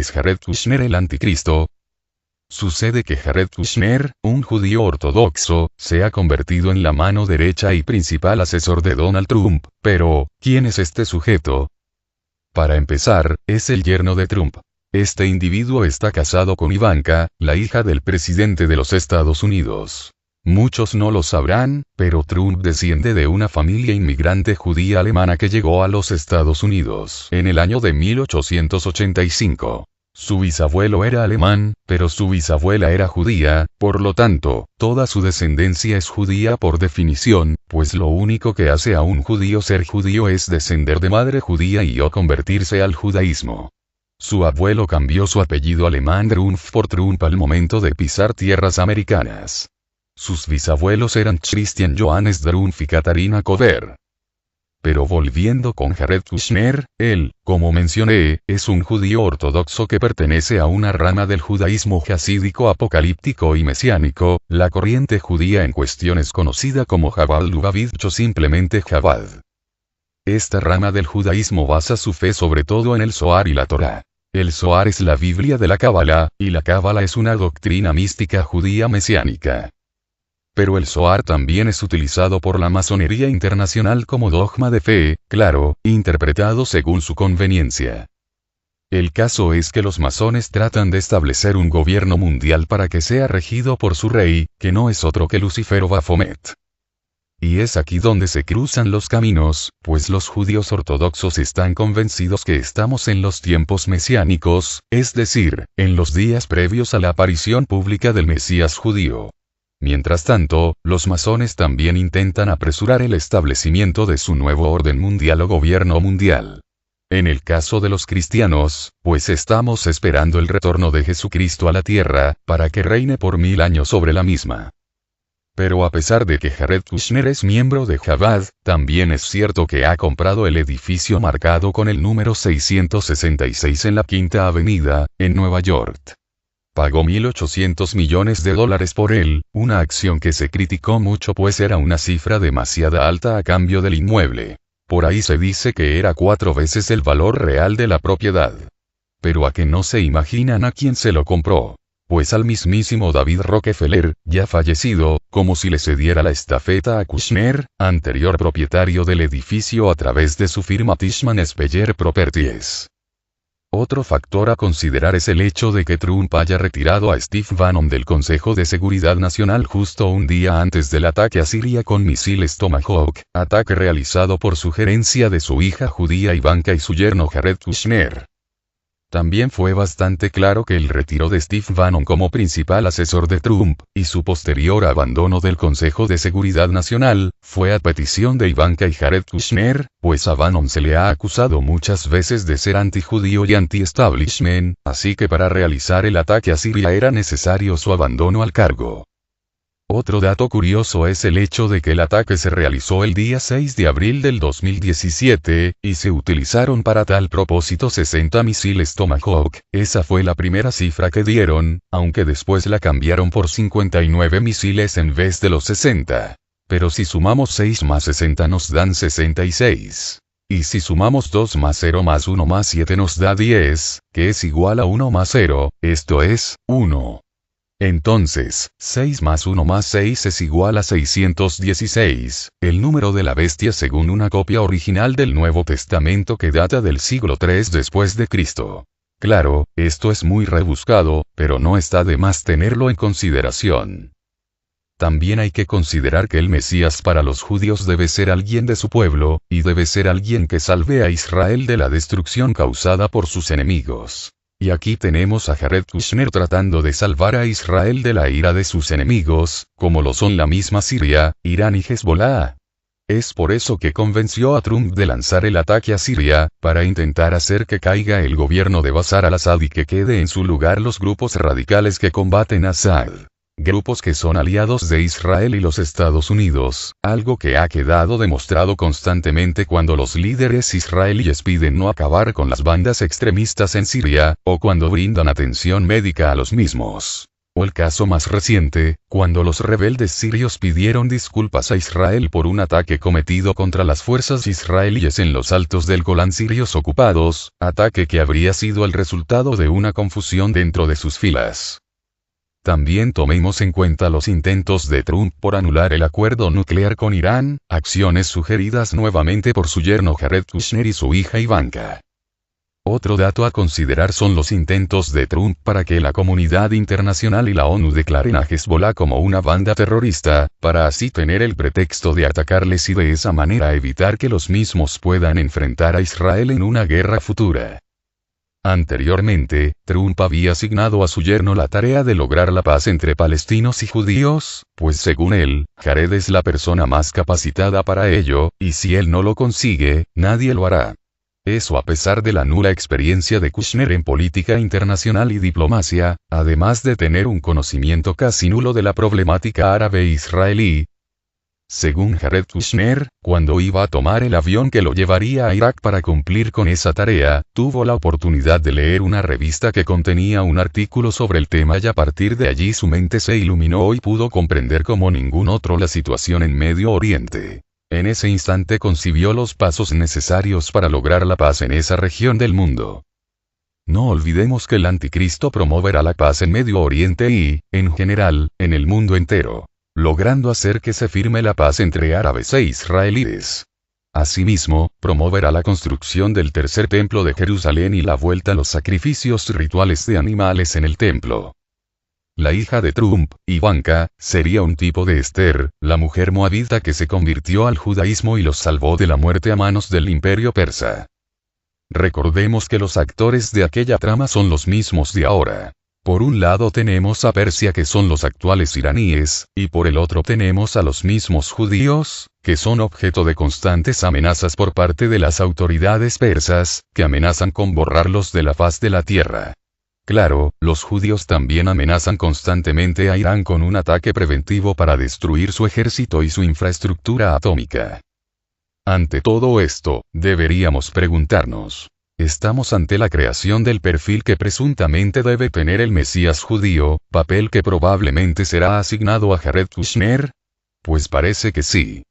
es Jared Kushner el anticristo? Sucede que Jared Kushner, un judío ortodoxo, se ha convertido en la mano derecha y principal asesor de Donald Trump, pero, ¿quién es este sujeto? Para empezar, es el yerno de Trump. Este individuo está casado con Ivanka, la hija del presidente de los Estados Unidos. Muchos no lo sabrán, pero Trump desciende de una familia inmigrante judía alemana que llegó a los Estados Unidos en el año de 1885. Su bisabuelo era alemán, pero su bisabuela era judía, por lo tanto, toda su descendencia es judía por definición, pues lo único que hace a un judío ser judío es descender de madre judía y o convertirse al judaísmo. Su abuelo cambió su apellido alemán Drumpf por Trump al momento de pisar tierras americanas. Sus bisabuelos eran Christian Johannes Drumpf y Katharina Koder. Pero volviendo con Jared Kushner, él, como mencioné, es un judío ortodoxo que pertenece a una rama del judaísmo jasídico apocalíptico y mesiánico. La corriente judía en cuestión es conocida como Chabad Lubavitch o simplemente Chabad. Esta rama del judaísmo basa su fe sobre todo en el Zohar y la Torá. El Zohar es la Biblia de la Cábala, y la Cábala es una doctrina mística judía mesiánica. Pero el Zohar también es utilizado por la masonería internacional como dogma de fe, claro, interpretado según su conveniencia. El caso es que los masones tratan de establecer un gobierno mundial para que sea regido por su rey, que no es otro que Lucifer o Baphomet. Y es aquí donde se cruzan los caminos, pues los judíos ortodoxos están convencidos que estamos en los tiempos mesiánicos, es decir, en los días previos a la aparición pública del Mesías judío. Mientras tanto, los masones también intentan apresurar el establecimiento de su nuevo orden mundial o gobierno mundial. En el caso de los cristianos, pues estamos esperando el retorno de Jesucristo a la tierra, para que reine por 1000 años sobre la misma. Pero a pesar de que Jared Kushner es miembro de Chabad, también es cierto que ha comprado el edificio marcado con el número 666 en la Quinta Avenida, en Nueva York. Pagó $1.800 millones por él, una acción que se criticó mucho pues era una cifra demasiado alta a cambio del inmueble. Por ahí se dice que era 4 veces el valor real de la propiedad. Pero a que no se imaginan a quién se lo compró. Pues al mismísimo David Rockefeller, ya fallecido, como si le cediera la estafeta a Kushner, anterior propietario del edificio a través de su firma Tishman Speyer Properties. Otro factor a considerar es el hecho de que Trump haya retirado a Steve Bannon del Consejo de Seguridad Nacional justo un día antes del ataque a Siria con misiles Tomahawk, ataque realizado por sugerencia de su hija judía Ivanka y su yerno Jared Kushner. También fue bastante claro que el retiro de Steve Bannon como principal asesor de Trump, y su posterior abandono del Consejo de Seguridad Nacional, fue a petición de Ivanka y Jared Kushner, pues a Bannon se le ha acusado muchas veces de ser antijudío y anti-establishment, así que para realizar el ataque a Siria era necesario su abandono al cargo. Otro dato curioso es el hecho de que el ataque se realizó el día 6 de abril del 2017, y se utilizaron para tal propósito 60 misiles Tomahawk, esa fue la primera cifra que dieron, aunque después la cambiaron por 59 misiles en vez de los 60. Pero si sumamos 6 más 60 nos dan 66. Y si sumamos 2 más 0 más 1 más 7 nos da 10, que es igual a 1 más 0, esto es, 1. Entonces, 6 más 1 más 6 es igual a 616, el número de la bestia según una copia original del Nuevo Testamento que data del siglo III después de Cristo. Claro, esto es muy rebuscado, pero no está de más tenerlo en consideración. También hay que considerar que el Mesías para los judíos debe ser alguien de su pueblo, y debe ser alguien que salve a Israel de la destrucción causada por sus enemigos. Y aquí tenemos a Jared Kushner tratando de salvar a Israel de la ira de sus enemigos, como lo son la misma Siria, Irán y Hezbollah. Es por eso que convenció a Trump de lanzar el ataque a Siria, para intentar hacer que caiga el gobierno de Bashar al-Assad y que quede en su lugar los grupos radicales que combaten a Assad. Grupos que son aliados de Israel y los Estados Unidos, algo que ha quedado demostrado constantemente cuando los líderes israelíes piden no acabar con las bandas extremistas en Siria, o cuando brindan atención médica a los mismos. O el caso más reciente, cuando los rebeldes sirios pidieron disculpas a Israel por un ataque cometido contra las fuerzas israelíes en los altos del Golán sirios ocupados, ataque que habría sido el resultado de una confusión dentro de sus filas. También tomemos en cuenta los intentos de Trump por anular el acuerdo nuclear con Irán, acciones sugeridas nuevamente por su yerno Jared Kushner y su hija Ivanka. Otro dato a considerar son los intentos de Trump para que la comunidad internacional y la ONU declaren a Hezbollah como una banda terrorista, para así tener el pretexto de atacarles y de esa manera evitar que los mismos puedan enfrentar a Israel en una guerra futura. Anteriormente, Trump había asignado a su yerno la tarea de lograr la paz entre palestinos y judíos, pues según él, Jared es la persona más capacitada para ello, y si él no lo consigue, nadie lo hará. Eso a pesar de la nula experiencia de Kushner en política internacional y diplomacia, además de tener un conocimiento casi nulo de la problemática árabe-israelí. Según Jared Kushner, cuando iba a tomar el avión que lo llevaría a Irak para cumplir con esa tarea, tuvo la oportunidad de leer una revista que contenía un artículo sobre el tema y a partir de allí su mente se iluminó y pudo comprender como ningún otro la situación en Medio Oriente. En ese instante concibió los pasos necesarios para lograr la paz en esa región del mundo. No olvidemos que el anticristo promoverá la paz en Medio Oriente y, en general, en el mundo entero, logrando hacer que se firme la paz entre árabes e israelíes. Asimismo, promoverá la construcción del tercer templo de Jerusalén y la vuelta a los sacrificios rituales de animales en el templo. La hija de Trump, Ivanka, sería un tipo de Esther, la mujer moabita que se convirtió al judaísmo y los salvó de la muerte a manos del imperio persa. Recordemos que los actores de aquella trama son los mismos de ahora. Por un lado tenemos a Persia que son los actuales iraníes, y por el otro tenemos a los mismos judíos, que son objeto de constantes amenazas por parte de las autoridades persas, que amenazan con borrarlos de la faz de la tierra. Claro, los judíos también amenazan constantemente a Irán con un ataque preventivo para destruir su ejército y su infraestructura atómica. Ante todo esto, deberíamos preguntarnos, ¿estamos ante la creación del perfil que presuntamente debe tener el Mesías judío, papel que probablemente será asignado a Jared Kushner? Pues parece que sí.